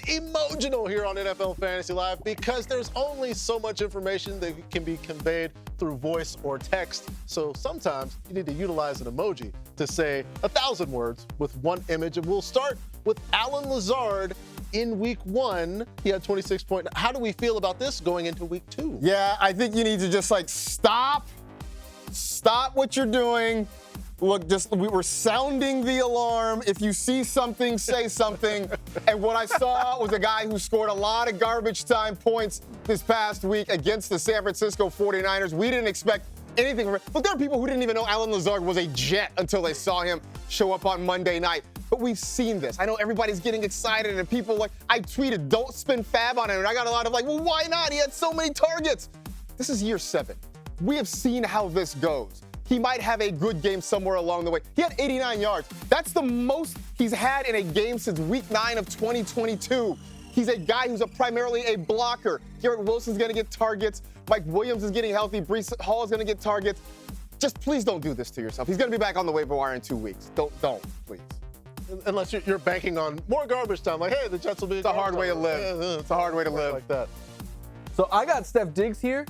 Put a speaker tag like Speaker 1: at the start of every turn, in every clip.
Speaker 1: Emojional here on NFL Fantasy Live because there's only so much information that can be conveyed through voice or text. So sometimes you need to utilize an emoji to say 1,000 words with one image. And we'll start with Alan Lazard in week 1. He had 26 points. How do we feel about this going into week 2?
Speaker 2: Yeah, I think you need to just stop what you're doing. Look, we were sounding the alarm. If you see something, say something. And what I saw was a guy who scored a lot of garbage time points this past week against the San Francisco 49ers. We didn't expect anything from it. But there are people who didn't even know Alan Lazard was a Jet until they saw him show up on Monday night. But we've seen this. I know everybody's getting excited, and people I tweeted, don't spin fab on him. And I got a lot of well, why not? He had so many targets. This is year 7. We have seen how this goes. He might have a good game somewhere along the way. He had 89 yards. That's the most he's had in a game since week 9 of 2022. He's a guy who's primarily a blocker. Garrett Wilson's going to get targets. Mike Williams is getting healthy. Breece Hall is going to get targets. Just please don't do this to yourself. He's going to be back on the waiver wire in 2 weeks. Don't, please.
Speaker 1: Unless you're banking on more garbage time. Hey, the Jets will be.
Speaker 2: It's a hard way to live. It's a hard way to live.
Speaker 1: Like that.
Speaker 3: So I got Steph Diggs here.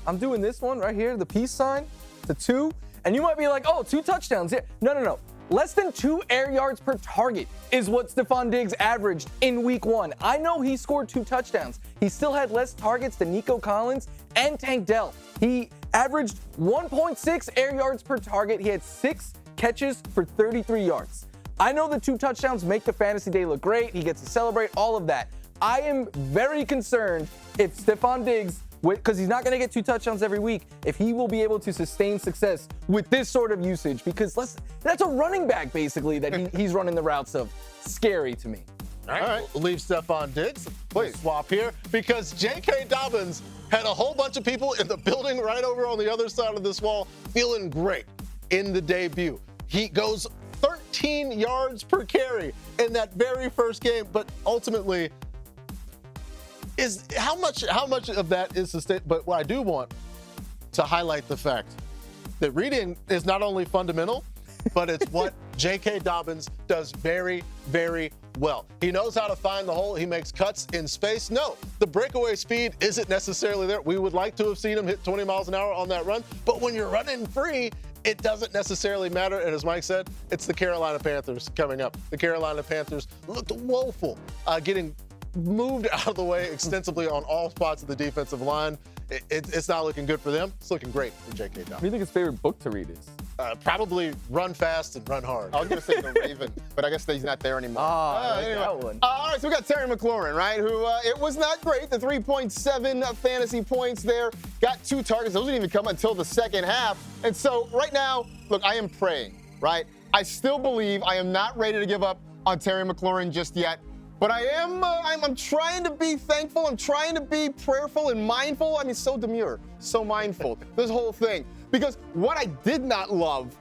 Speaker 3: I'm doing this one right here, the peace sign. To 2, and you might be like, oh, 2 touchdowns here. No. Less than 2 air yards per target is what Stephon Diggs averaged in week 1. I know he scored 2 touchdowns. He still had less targets than Nico Collins and Tank Dell. He averaged 1.6 air yards per target. He had 6 catches for 33 yards. I know the 2 touchdowns make the fantasy day look great. He gets to celebrate all of that. I am very concerned if Stephon Diggs, because he's not going to get 2 touchdowns every week, if he will be able to sustain success with this sort of usage, because that's a running back, basically, that he's running the routes of. Scary to me.
Speaker 1: All right. We'll leave Stephon Diggs. Please swap here because J.K. Dobbins had a whole bunch of people in the building right over on the other side of this wall feeling great in the debut. He goes 13 yards per carry in that very first game, but ultimately, how much of that is sustained? But what I do want to highlight the fact that reading is not only fundamental, but it's what J.K. Dobbins does very, very well. He knows how to find the hole. He makes cuts in space. No, the breakaway speed isn't necessarily there. We would like to have seen him hit 20 miles an hour on that run, but when you're running free, it doesn't necessarily matter. And as Mike said, it's the Carolina Panthers coming up. The Carolina Panthers looked woeful, getting moved out of the way extensively on all spots of the defensive line. It's not looking good for them. It's looking great for J.K. Dobbins.
Speaker 3: What do you think his favorite book to read is?
Speaker 1: Probably Run Fast and Run Hard.
Speaker 2: I was going to say The Raven, but I guess he's not there anymore.
Speaker 3: Anyway. That one.
Speaker 2: All right, so we got Terry McLaurin, right, who it was not great. The 3.7 fantasy points there. Got 2 targets. Those didn't even come until the second half. And so right now, look, I am praying, right? I still believe I am not ready to give up on Terry McLaurin just yet. But I am, I'm trying to be thankful. I'm trying to be prayerful and mindful. I mean, so demure, so mindful, this whole thing. Because what I did not love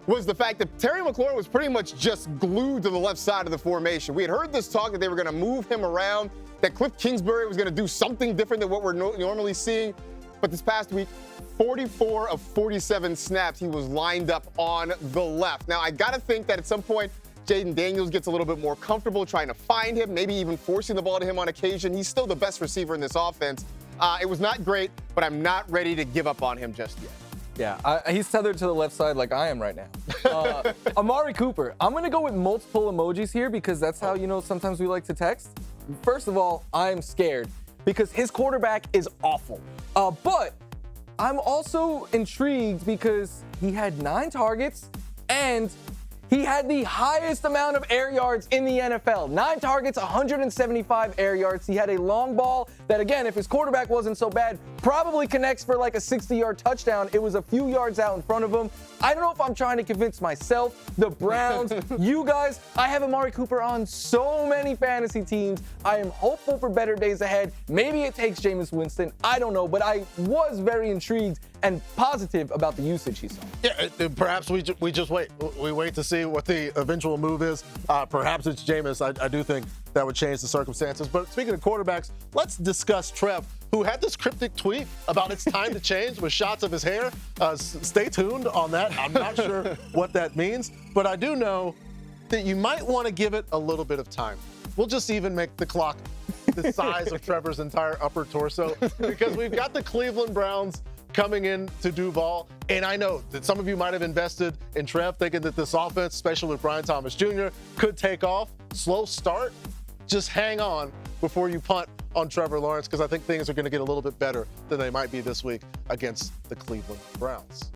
Speaker 2: was the fact that Terry McLaurin was pretty much just glued to the left side of the formation. We had heard this talk that they were going to move him around, that Cliff Kingsbury was going to do something different than what we're normally seeing. But this past week, 44 of 47 snaps, he was lined up on the left. Now, I got to think that at some point, Jaden Daniels gets a little bit more comfortable trying to find him, maybe even forcing the ball to him on occasion. He's still the best receiver in this offense. It was not great, but I'm not ready to give up on him just yet.
Speaker 3: Yeah, he's tethered to the left side like I am right now. Amari Cooper. I'm going to go with multiple emojis here because that's how, sometimes we like to text. First of all, I'm scared because his quarterback is awful. But I'm also intrigued because he had 9 targets and he had the highest amount of air yards in the NFL. 9 targets, 175 air yards. He had a long ball that, again, if his quarterback wasn't so bad, probably connects for like a 60-yard touchdown. It was a few yards out in front of him. I don't know if I'm trying to convince myself, the Browns, you guys. I have Amari Cooper on so many fantasy teams. I am hopeful for better days ahead. Maybe it takes Jameis Winston. I don't know, but I was very intrigued and positive about the usage he saw.
Speaker 1: Yeah, perhaps we just wait. We wait to see what the eventual move is. Perhaps it's Jameis. I do think that would change the circumstances. But speaking of quarterbacks, let's discuss Trev, who had this cryptic tweet about it's time to change with shots of his hair. Stay tuned on that. I'm not sure what that means, but I do know that you might want to give it a little bit of time. We'll just even make the clock the size of Trevor's entire upper torso, because we've got the Cleveland Browns coming in to Duval. And I know that some of you might have invested in Trev thinking that this offense, especially with Brian Thomas Jr., could take off. Slow start. Just hang on before you punt on Trevor Lawrence, because I think things are going to get a little bit better than they might be this week against the Cleveland Browns.